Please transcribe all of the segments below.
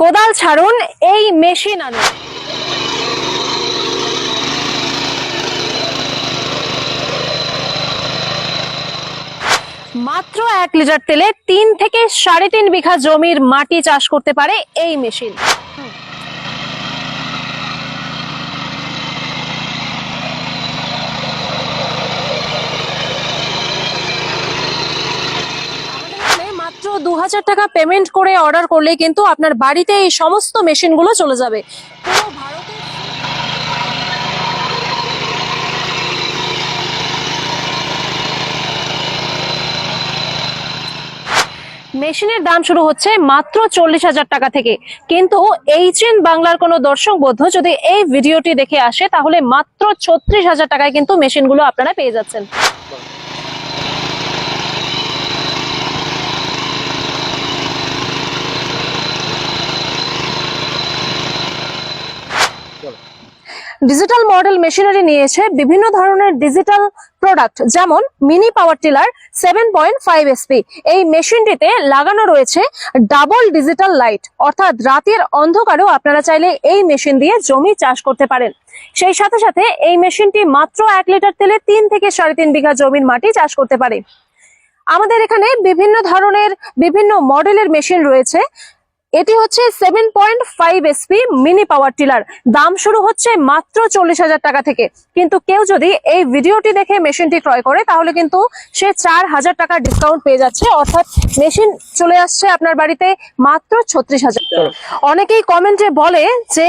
কোদাল ছাড়ুন, এই মেশিন আনুন। মাত্র 1 লিটার তেলে 3 থেকে 3.5 বিঘা জমির মাটি চাষ করতে পারে এই মেশিন। মাত্র 2000 টাকা পেমেন্ট করে অর্ডার করলে কিন্তু আপনার বাড়িতে এই সমস্ত মেশিনগুলো চলে যাবে। পুরো ভারতে মেশিনের দাম শুরু হচ্ছে মাত্র 40,000 টাকা থেকে। কিন্তু এইচএন বাংলার কোনো দর্শক বন্ধু যদি এই ভিডিওটি দেখে আসে তাহলে মাত্র 36,000 টাকায় কিন্তু মেশিনগুলো আপনারা পেয়ে যাচ্ছেন। ডিজিটাল মডেল মেশিনারি নিয়েছে বিভিন্ন ধরনের ডিজিটাল প্রোডাক্ট, যেমন মিনি পাওয়ার টিলার 7.5 এসপি। এই মেশিনটিতে লাগানো রয়েছে ডাবল ডিজিটাল লাইট, অর্থাৎ রাতের অন্ধকারেও আপনারা চাইলে এই মেশিন দিয়ে জমি চাষ করতে পারেন। সেই সাথে সাথে এই মেশিনটি মাত্র 1 লিটার তেলে 3 থেকে 3.5 বিঘা জমির মাটি চাষ করতে পারে। আমাদের এখানে বিভিন্ন ধরনের বিভিন্ন মডেলের মেশিন রয়েছে। এটি হচ্ছে 7.5 এসপি মিনি পাওয়ার টিলার, দাম শুরু হচ্ছে মাত্র 40,000 টাকা থেকে। কিন্তু কেউ যদি এই ভিডিওটি দেখে মেশিনটি ক্রয় করে তাহলে কিন্তু সে 4,000 টাকা ডিসকাউন্ট পেয়ে যাচ্ছে, অর্থাৎ মেশিন চলে আসছে আপনার বাড়িতে মাত্র 36,000। অনেকেই কমেন্টে বলে যে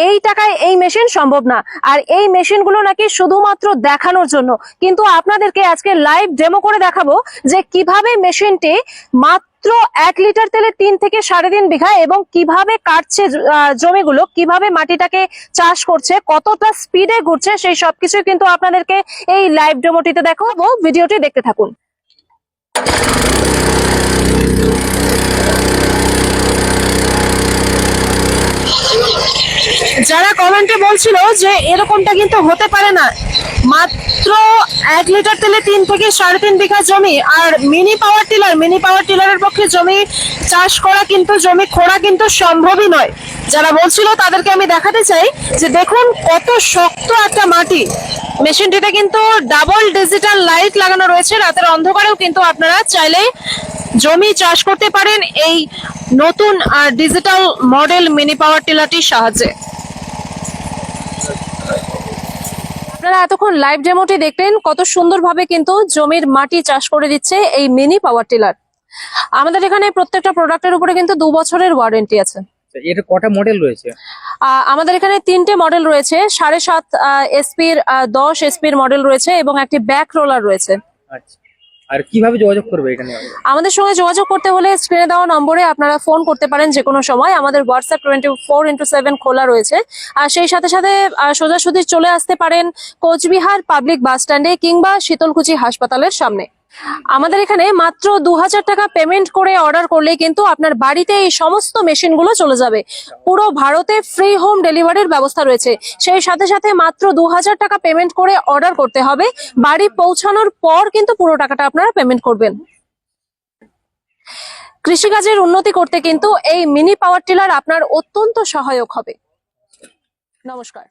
এই টাকায় এই মেশিন সম্ভব না, আর এই মেশিনগুলো নাকি শুধুমাত্র দেখানোর জন্য। কিন্তু আপনাদেরকে আজকে লাইভ ডেমো করে দেখাবো যে কিভাবে মেশিনটি মাত্র 1 লিটার তেলে 3 থেকে 3.5 বিঘা এবং কিভাবে কাটছে জমিগুলো, কিভাবে মাটিটাকে চাষ করছে, কতটা স্পিডে ঘুরছে, সেই সবকিছু কিন্তু আপনাদেরকে এই লাইভ ডেমোটিতে দেখাবো। ভিডিওটি দেখতে থাকুন। যারা কমেন্টে বলছিল যে এরকমটা কিন্তু হতে পারে না, মাত্র 1 লিটার তেলে 3 থেকে 3.5 বিঘা জমি আর মিনি পাওয়ার টিলারের পক্ষে জমি চাষ করা কিন্তু, জমি খোঁড়া কিন্তু সম্ভবই নয়। যারা বলছিল তাদেরকে আমি দেখাতে চাই যে দেখুন কত শক্ত একটা মাটি। মেশিনটিতে কিন্তু ডাবল ডিজিটাল লাইট লাগানো রয়েছে, রাতের অন্ধকারেও কিন্তু আপনারা চাইলে জমি চাষ করতে পারেন এই নতুন ডিজিটাল মডেল মিনি পাওয়ার টিলারটির সাহায্যে। আপনারা এতক্ষণ লাইভ ডেমোটি দেখলেন, কত সুন্দরভাবে কিন্তু জমির মাটি চাষ করে দিচ্ছে এই মিনি পাওয়ার টিলার। আমাদের এখানে প্রত্যেকটা প্রোডাক্টের উপরে কিন্তু 2 বছরের ওয়ারেন্টি আছে। এর কটা মডেল রয়েছে? আমাদের এখানে 3টে মডেল রয়েছে, 7.5 এসপির, 10 এসপির মডেল রয়েছে এবং একটি ব্যাক রোলার রয়েছে। আচ্ছা, আর কিভাবে যোগাযোগ করবে এটা নিয়ে? আমাদের সঙ্গে যোগাযোগ করতে হলে স্ক্রিনে দেওয়া নম্বরে আপনারা ফোন করতে পারেন যে কোনো সময়। আমাদের হোয়াটসঅ্যাপ 24x7 খোলা রয়েছে। আর সেই সাথে সাথে সোজাসুজি চলে আসতে পারেন কোচবিহার পাবলিক বাস স্ট্যান্ডে কিংবা শীতলকুচি হাসপাতালের সামনে। আমাদের এখানে মাত্র 2000 টাকা পেমেন্ট করে অর্ডার করলে কিন্তু আপনার বাড়িতে এই সমস্ত মেশিনগুলো চলে যাবে। পুরো ভারতে ফ্রি হোম ডেলিভারির ব্যবস্থা রয়েছে। সেই সাথে সাথে মাত্র 2000 টাকা পেমেন্ট করে অর্ডার করতে হবে। বাড়ি পৌঁছানোর পর কিন্তু পুরো টাকাটা আপনারা পেমেন্ট করবেন। কৃষিকাজের উন্নতি করতে কিন্তু এই মিনি পাওয়ার টিলার আপনার অত্যন্ত সহায়ক হবে। নমস্কার।